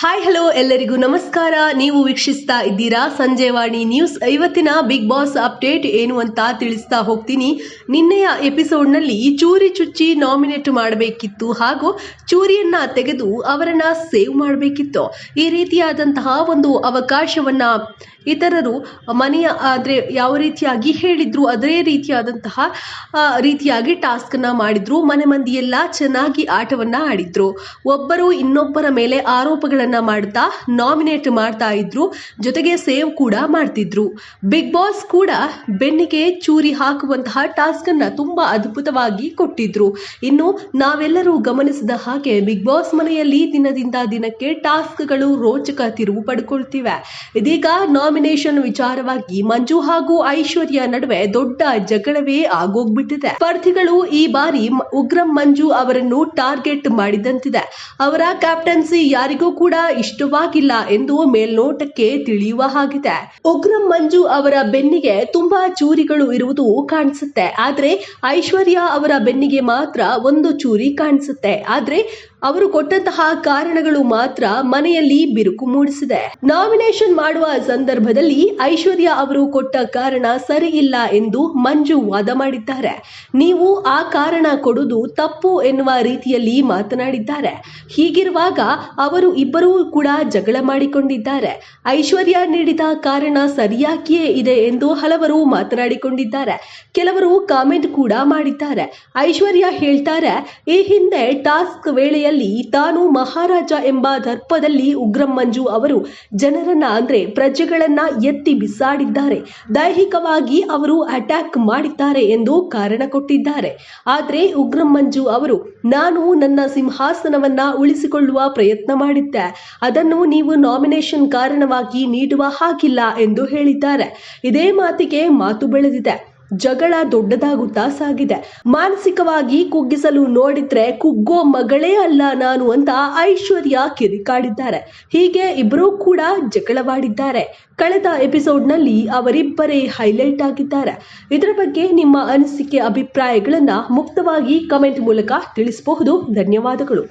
Hi hello ಎಲ್ಲರಿಗೂ ನಮಸ್ಕಾರ. ನೀವು ವೀಕ್ಷಿಸ್ತಾ ಇದ್ದೀರಾ ಸಂಜೆವಾಣಿ ನ್ಯೂಸ್. ಇವತ್ತಿನ ಬಿಗ್ ಬಾಸ್ ಅಪ್ಡೇಟ್ ಏನು ಅಂತ ತಿಳಿಸ್ತಾ ಹೋಗ್ತೀನಿ. ನಿನ್ನೆಯ ಎಪಿಸೋಡ್ನಲ್ಲಿ ಚೂರಿ ಚುಚ್ಚಿ ನಾಮಿನೇಟ್ ಮಾಡಬೇಕಿತ್ತು ಹಾಗೂ ಚೂರಿಯನ್ನ ತೆಗೆದು ಅವರನ್ನ ಸೇವ್ ಮಾಡಬೇಕಿತ್ತು. ಈ ರೀತಿಯಾದಂತಹ ಒಂದು ಅವಕಾಶವನ್ನ ಇತರರು ಮನೆಯ ಯಾವ ರೀತಿಯಾಗಿ ಹೇಳಿದ್ರು ಅದೇ ರೀತಿಯಾಗಿ ಟಾಸ್ಕ್ ಅನ್ನ ಮಾಡಿದ್ರು. ಮನೆ ಮಂದಿ ಎಲ್ಲ ಚೆನ್ನಾಗಿ ಆಟವನ್ನ ಆಡಿದ್ರು. ಒಬ್ಬರು ಇನ್ನೊಬ್ಬರ ಮೇಲೆ ಆರೋಪಗಳನ್ನ ಮಾಡ್ತಾ ನಾಮಿನೇಟ್ ಮಾಡ್ತಾ ಇದ್ರು, ಜೊತೆಗೆ ಸೇವ್ ಕೂಡ ಮಾಡ್ತಿದ್ರು. ಬಿಗ್ ಬಾಸ್ ಕೂಡ ಬೆನ್ನಿಗೆ ಚೂರಿ ಹಾಕುವಂತಹ ಟಾಸ್ಕ್ ಅನ್ನ ತುಂಬಾ ಅದ್ಭುತವಾಗಿ ಕೊಟ್ಟಿದ್ರು. ಇನ್ನು ನಾವೆಲ್ಲರೂ ಗಮನಿಸಿದ ಹಾಗೆ ಬಿಗ್ ಬಾಸ್ ಮನೆಯಲ್ಲಿ ದಿನದಿಂದ ದಿನಕ್ಕೆ ಟಾಸ್ಕ್ಗಳು ರೋಚಕ ತಿರುವು ಪಡ್ಕೊಳ್ತಿವೆ. ಇದೀಗ ನಾಮಿನೇಷನ್ ವಿಚಾರವಾಗಿ ಮಂಜು ಹಾಗೂ ಐಶ್ವರ್ಯ ನಡುವೆ ದೊಡ್ಡ ಜಗಳವೇ ಆಗೋಗ್ಬಿಟ್ಟಿದೆ. ಸ್ಪರ್ಧಿಗಳು ಈ ಬಾರಿ ಉಗ್ರಂ ಮಂಜು ಅವರನ್ನು ಟಾರ್ಗೆಟ್ ಮಾಡಿದಂತಿದೆ. ಅವರ ಕ್ಯಾಪ್ಟನ್ಸಿ ಯಾರಿಗೂ ಕೂಡ ಇಷ್ಟವಾಗಿಲ್ಲ ಎಂದು ಮೇಲ್ನೋಟಕ್ಕೆ ತಿಳಿಯುವ ಹಾಗಿದೆ. ಉಗ್ರಂ ಮಂಜು ಅವರ ಬೆನ್ನಿಗೆ ತುಂಬಾ ಚೂರಿಗಳು ಇರುವುದು ಕಾಣಿಸುತ್ತೆ. ಆದ್ರೆ ಐಶ್ವರ್ಯ ಅವರ ಬೆನ್ನಿಗೆ ಮಾತ್ರ ಒಂದು ಚೂರಿ ಕಾಣಿಸುತ್ತೆ. ಆದ್ರೆ ಅವರು ಕೊಟ್ಟಂತಹ ಕಾರಣಗಳು ಮಾತ್ರ ಮನೆಯಲ್ಲಿ ಬಿರುಕು ಮೂಡಿಸಿದೆ. ನಾಮಿನೇಷನ್ ಮಾಡುವ ಸಂದರ್ಭದಲ್ಲಿ ಐಶ್ವರ್ಯ ಅವರು ಕೊಟ್ಟ ಕಾರಣ ಸರಿ ಇಲ್ಲ ಎಂದು ಮಂಜು ವಾದ ಮಾಡಿದ್ದಾರೆ. ನೀವು ಆ ಕಾರಣ ಕೊಡುವುದು ತಪ್ಪು ಎನ್ನುವ ರೀತಿಯಲ್ಲಿ ಮಾತನಾಡಿದ್ದಾರೆ. ಹೀಗಿರುವಾಗ ಅವರು ಇಬ್ಬರೂ ಕೂಡ ಜಗಳ ಮಾಡಿಕೊಂಡಿದ್ದಾರೆ. ಐಶ್ವರ್ಯ ನೀಡಿದ ಕಾರಣ ಸರಿಯಾಗಿಯೇ ಇದೆ ಎಂದು ಹಲವರು ಮಾತನಾಡಿಕೊಂಡಿದ್ದಾರೆ. ಕೆಲವರು ಕಾಮೆಂಟ್ ಕೂಡ ಮಾಡಿದ್ದಾರೆ. ಐಶ್ವರ್ಯ ಹೇಳ್ತಾರೆ, ಈ ಹಿಂದೆ ಟಾಸ್ಕ್ ವೇಳೆಯಲ್ಲಿ ತಾನು ಮಹಾರಾಜ ಎಂಬ ದರ್ಪದಲ್ಲಿ ಉಗ್ರಂ ಮಂಜು ಅವರು ಜನರನ್ನ ಪ್ರಜೆಗಳನ್ನ ಎತ್ತಿ ಬಿಸಾಡಿದ್ದಾರೆ. ದೈಹಿಕವಾಗಿ ಅವರು ಅಟ್ಯಾಕ್ ಮಾಡಿದ್ದಾರೆ ಎಂದು ಕಾರಣ ಕೊಟ್ಟಿದ್ದಾರೆ. ಆದ್ರೆ ಉಗ್ರಂ ಮಂಜು ಅವರು, ನಾನು ನನ್ನ ಸಿಂಹಾಸನವನ್ನ ಉಳಿಸಿಕೊಳ್ಳುವ ಪ್ರಯತ್ನ ಮಾಡಿದ್ದೆ, ಅದನ್ನು ನೀವು ನಾಮಿನೇಷನ್ ಕಾರಣವಾಗಿ ನೀಡುವ ಹಾಗಿಲ್ಲ ಎಂದು ಹೇಳಿದ್ದಾರೆ. ಇದೇ ಮಾತಿಗೆ ಮಾತು ಬೆಳೆದಿದೆ. ಜಗಳ ದೊಡ್ಡದಾಗುತ್ತಾ ಸಾಗಿದೆ. ಮಾನಸಿಕವಾಗಿ ಕುಗ್ಗಿಸಲು ನೋಡಿದ್ರೆ ಕುಗ್ಗೋ ಮಗಳೇ ಅಲ್ಲ ನಾನು ಅಂತ ಐಶ್ವರ್ಯ ಕಿರಿಕಾಡಿದ್ದಾರೆ. ಹೀಗೆ ಇಬ್ಬರೂ ಕೂಡ ಜಗಳವಾಡಿದ್ದಾರೆ. ಕಳೆದ ಎಪಿಸೋಡ್ನಲ್ಲಿ ಅವರಿಬ್ಬರೇ ಹೈಲೈಟ್ ಆಗಿದ್ದಾರೆ. ಇದರ ಬಗ್ಗೆ ನಿಮ್ಮ ಅನಿಸಿಕೆ ಅಭಿಪ್ರಾಯಗಳನ್ನ ಮುಕ್ತವಾಗಿ ಕಮೆಂಟ್ ಮೂಲಕ ತಿಳಿಸಬಹುದು. ಧನ್ಯವಾದಗಳು.